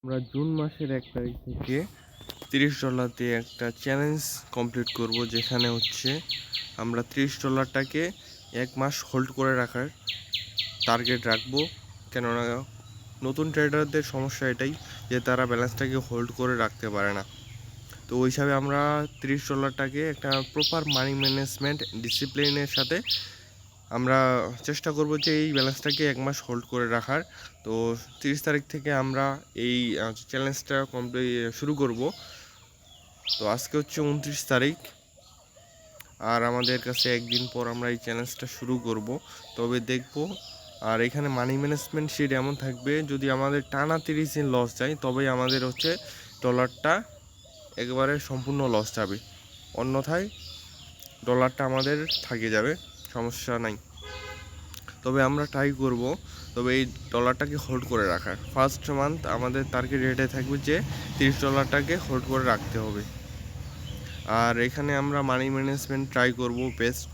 আমরা জুন মাসের 1 তারিখ থেকে $30 দিয়ে একটা চ্যালেঞ্জ কমপ্লিট করব, যেখানে হচ্ছে আমরা $30টাকে 1 মাস হোল্ড করে রাখার টার্গেট রাখবো। কেননা নতুন ট্রেডারদের সমস্যা এটাই যে তারা ব্যালেন্সটাকে হোল্ড করে রাখতে পারে না। তো ওই হিসাবে আমরা $30টাকে একটা প্রপার মানি ম্যানেজমেন্ট ডিসিপ্লিনের সাথে আমরা চেষ্টা করব যে এই ব্যালেন্সটাকে 1 মাস হোল্ড করে রাখার। তো 30 তারিখ থেকে আমরা এই চ্যালেঞ্জটা শুরু করব। তো আজকে হচ্ছে 29 তারিখ, আর আমাদের কাছে একদিন পর আমরা এই চ্যালেঞ্জটা শুরু করব। তবে দেখব, আর এখানে মানি ম্যানেজমেন্ট শিট এমন থাকবে, যদি আমাদের টানা 30 দিন লস যায় তবেই আমাদের হচ্ছে ডলারটা একেবারে সম্পূর্ণ লস যাবে, অন্যথায় ডলারটা আমাদের থেকে যাবে, সমস্যা নাই। তবে আমরা ট্রাই করব তবে এই ডলারটাকে হোল্ড করে রাখার। ফার্স্ট মান্থ আমাদের টার্গেট রেটে থাকবে যে $30টাকে হোল্ড করে রাখতে হবে। আর এখানে আমরা মানি ম্যানেজমেন্ট ট্রাই করব বেস্ট,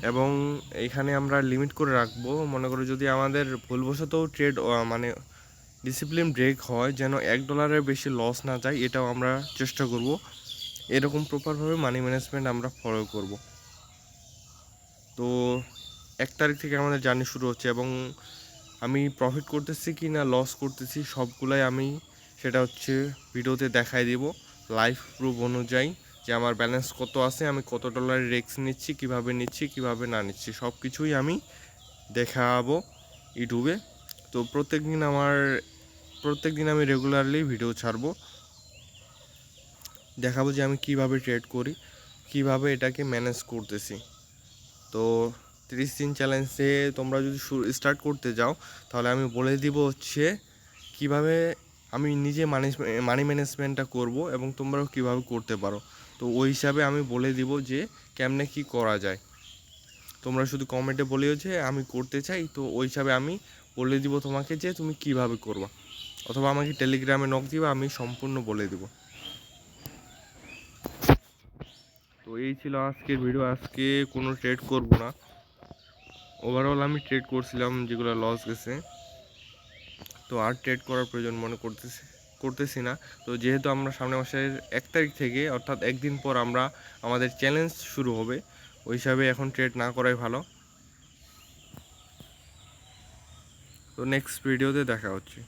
এবং এখানে আমরা লিমিট করে রাখবো। মনে করো যদি আমাদের ভুলবশত ট্রেড মানে ডিসিপ্লিন ব্রেক হয়, যেন $1 বেশি লস না যায়, এটাও আমরা চেষ্টা করব। এরকম প্রপারভাবে মানি ম্যানেজমেন্ট আমরা ফলো করব। তো 1 তারিখ থেকে আমাদের জার্নি শুরু হচ্ছে, এবং আমি প্রফিট করতেছি কি না লস করতেছি সবগুলাই আমি সেটা হচ্ছে ভিডিওতে দেখাই দিব লাইভ প্রুফ অনুযায়ী, যে আমার ব্যালেন্স কত আছে, আমি কত ডলারের রিস্ক নিচ্ছি, কিভাবে না নিচ্ছি, সব কিছুই আমি দেখাবো ইউটিউবে। তো প্রত্যেক দিন আমি রেগুলারলি ভিডিও ছাড়বো, দেখাবো যে আমি কিভাবে ট্রেড করি, কিভাবে এটাকে ম্যানেজ করতেছি। তো 30 দিন চ্যালেঞ্জে তোমরা যদি স্টার্ট করতে যাও, তাহলে আমি বলে দিব হচ্ছে কিভাবে আমি নিজে মানি ম্যানেজমেন্টটা করব, এবং তোমরাও কিভাবে করতে পারো। তো ওই হিসাবে আমি বলে দিব যে কেমনে কি করা যায়। তোমরা শুধু কমেন্টে বলিও যে আমি করতে চাই, তো ওই হিসাবে আমি বলে দিব তোমাকে যে তুমি কিভাবে করবা, অথবা আমাকে টেলিগ্রামে নক দিবা, আমি সম্পূর্ণ বলে দিব। তো এই ছিল আজকের ভিডিও। আজকে কোনো ট্রেড করব না, ওভারঅল আমি ট্রেড করছিলাম যেগুলো লস গেছে, তো আর ট্রেড করার প্রয়োজন মনে করতেছি না। তো যেহেতু আমরা সামনে মাসের 1 তারিখ থেকে, অর্থাৎ একদিন পর আমাদের চ্যালেঞ্জ শুরু হবে, ওই হিসাবে এখন ট্রেড না করাই ভালো। তো নেক্সট ভিডিওতে দেখা হচ্ছে।